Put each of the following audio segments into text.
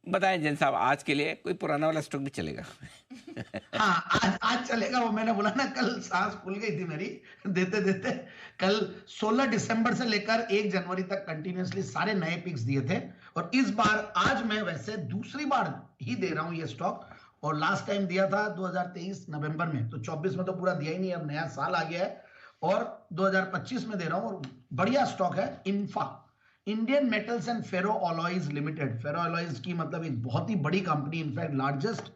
बताएं जैन साहब, आज के लिए कोई पुराना वाला स्टॉक भी चलेगा? हाँ, आज आज चलेगा। वो मैंने बोला ना, कल सांस फूल गई थी मेरी देते देते। कल 16 दिसंबर से लेकर 1 जनवरी तक कंटिन्यूअसली सारे नए पिक्स दिए थे। और इस बार आज मैं वैसे दूसरी बार ही दे रहा हूं ये स्टॉक। और लास्ट टाइम दिया था 2023 नवंबर में, तो 24 में तो पूरा दिया ही नहीं, अब नया साल आ गया है। और 2025 में दे रहा हूं। और बढ़िया स्टॉक है IMFA, Indian metals and ferro alloys limited. Ferro alloys की मतलब एक बहुत ही बड़ी company, in fact largest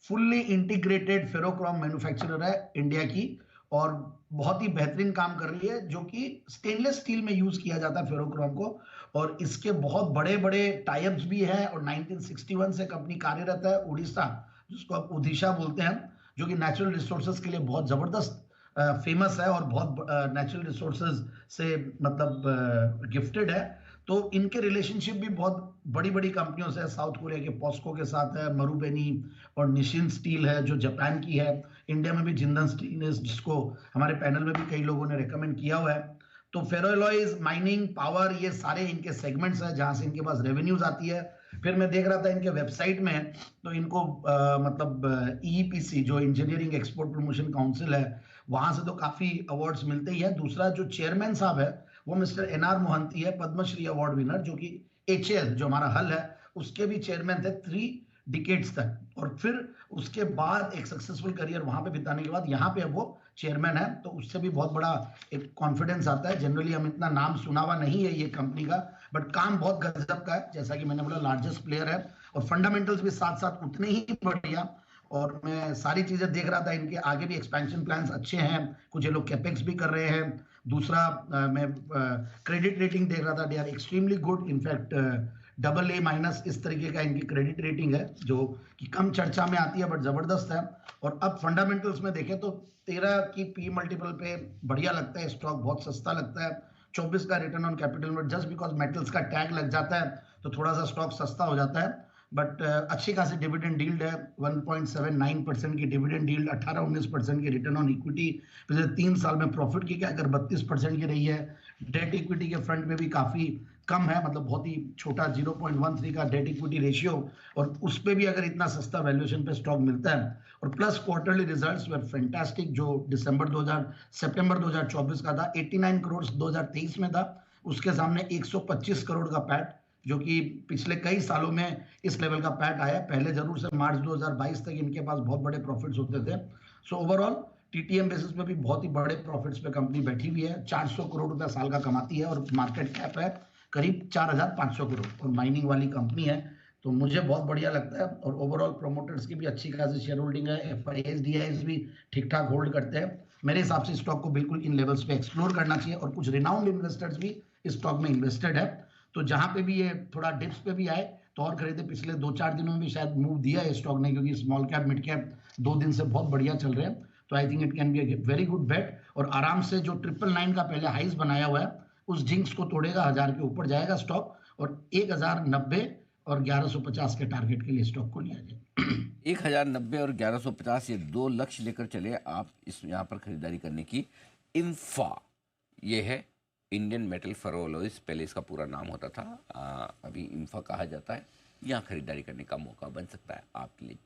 fully integrated ferrochrome manufacturer है इंडिया की। और बहुत ही बेहतरीन काम कर रही है, जो कि स्टेनलेस स्टील में यूज किया जाता है फेरोक्रोम को। और इसके बहुत बड़े बड़े टाइप्स भी हैं। और 1961 से कंपनी कार्यरत है उड़ीसा, जिसको आप उड़ीसा बोलते हैं, जो कि नेचुरल रिसोर्सेज के लिए बहुत जबरदस्त फेमस है और बहुत नेचुरल रिसोर्सेज से मतलब गिफ्टेड है। तो इनके रिलेशनशिप भी बहुत बड़ी बड़ी कंपनियों से है। साउथ कोरिया के पॉस्को के साथ है, मरुबेनी और निशिन स्टील है जो जापान की है। इंडिया में भी जिंदन स्टील है, जिसको हमारे पैनल में भी कई लोगों ने रेकमेंड किया हुआ है। तो फेरोलॉयज, माइनिंग, पावर, ये सारे इनके सेगमेंट्स हैं जहां से इनके पास रेवेन्यूज आती है। फिर मैं देख रहा था इनके वेबसाइट में, तो इनको मतलब ईईपीसी जो इंजीनियरिंग एक्सपोर्ट प्रमोशन काउंसिल है, वहां से तो काफी अवार्ड्स मिलते ही है। दूसरा जो चेयरमैन साहब है वो मिस्टर एनआर मोहंती है, पद्मश्री अवार्ड विनर, जो कि एचएएल जो हमारा हल है उसके भी चेयरमैन थे 3 डिकेड्स तक। और फिर उसके बाद एक सक्सेसफुल करियर वहां पे बिताने के बाद यहाँ पे अब वो चेयरमैन है, तो उससे भी बहुत बड़ा एक कॉन्फिडेंस आता है। जनरली हम इतना नाम सुना हुआ नहीं है ये कंपनी का, बट काम बहुत गजब का है। जैसा कि मैंने बोला, लार्जेस्ट प्लेयर है और फंडामेंटल्स भी साथ साथ उतने ही बढ़िया। और मैं सारी चीजें देख रहा था, इनके आगे भी एक्सपेंशन प्लान्स अच्छे हैं, कुछ ये लोग कैपेक्स भी कर रहे हैं। दूसरा मैं क्रेडिट रेटिंग देख रहा था, they are extremely good. In fact AA- इस तरीके का इनकी क्रेडिट रेटिंग है, जो कि कम चर्चा में आती है बट जबरदस्त है। और अब फंडामेंटल्स में देखें तो 13 की पी मल्टीपल पे बढ़िया लगता है स्टॉक, बहुत सस्ता लगता है। 24 का रिटर्न ऑन कैपिटल में, जस्ट बिकॉज मेटल्स का टैग लग जाता है तो थोड़ा सा स्टॉक सस्ता हो जाता है। बट अच्छी खासी डिविडेंड यील्ड है, 1.79% की डिविडेंड यील्ड, 18-19% की रिटर्न ऑन इक्विटी। पिछले 3 साल में प्रॉफिट की क्या अगर 32% की रही है। डेट इक्विटी के फ्रंट में भी काफी कम है, मतलब बहुत ही छोटा 0.13 का डेट इक्विटी रेशियो। और उस पर भी अगर इतना सस्ता वैल्यूएशन पे स्टॉक मिलता है। और plus quarterly results were fantastic, जो सितंबर 2024 का था 89 करोड़ 2023 में था, उसके सामने 125 करोड़ का पैट, जो कि पिछले कई सालों में इस लेवल का पैट आया। पहले जरूर से मार्च 2022 तक इनके पास बहुत बड़े प्रॉफिट्स होते थे। सो ओवरऑल टीटीएम बेसिस पे भी बहुत ही बड़े प्रॉफिट्स पे कंपनी बैठी हुई है। 400 करोड़ रुपया साल का कमाती है और मार्केट कैप है करीब 4500 करोड़, और माइनिंग वाली कंपनी है। तो मुझे बहुत बढ़िया लगता है। और ओवरऑल प्रोमोटर्स की भी अच्छी खासी शेयर होल्डिंग है, एफआईएस डीआईएस भी ठीक ठाक होल्ड करते हैं। मेरे हिसाब से स्टॉक को बिल्कुल इन लेवल्स पे एक्सप्लोर करना चाहिए। और कुछ रिनाउंड इन्वेस्टर्स भी इस स्टॉक में इन्वेस्टेड है, तो जहां पे भी ये थोड़ा डिप्स पे भी आए तो और खरीदे। पिछले 2-4 दिनों में भी शायद मूव दिया है स्टॉक ने, क्योंकि स्मॉल कैप मिड कैप 2 दिन से बहुत बढ़िया चल रहे हैं। तो I think it can be a very good bet. और आराम से जो 999 का पहले हाइस बनाया हुआ है उस जिंक्स को तोड़ेगा, 1000 के ऊपर जाएगा स्टॉक। और 1090 और 1150 के टारगेट के लिए स्टॉक को लिया जाए। 1090 और 1150, ये दो लक्ष्य लेकर चले आप इस यहाँ पर खरीदारी करने की। इंफा, ये है इंडियन मेटल फर्रोअलॉयज, पहले इसका पूरा नाम होता था, अभी इंफा कहा जाता है। यहाँ खरीदारी करने का मौका बन सकता है आपके लिए।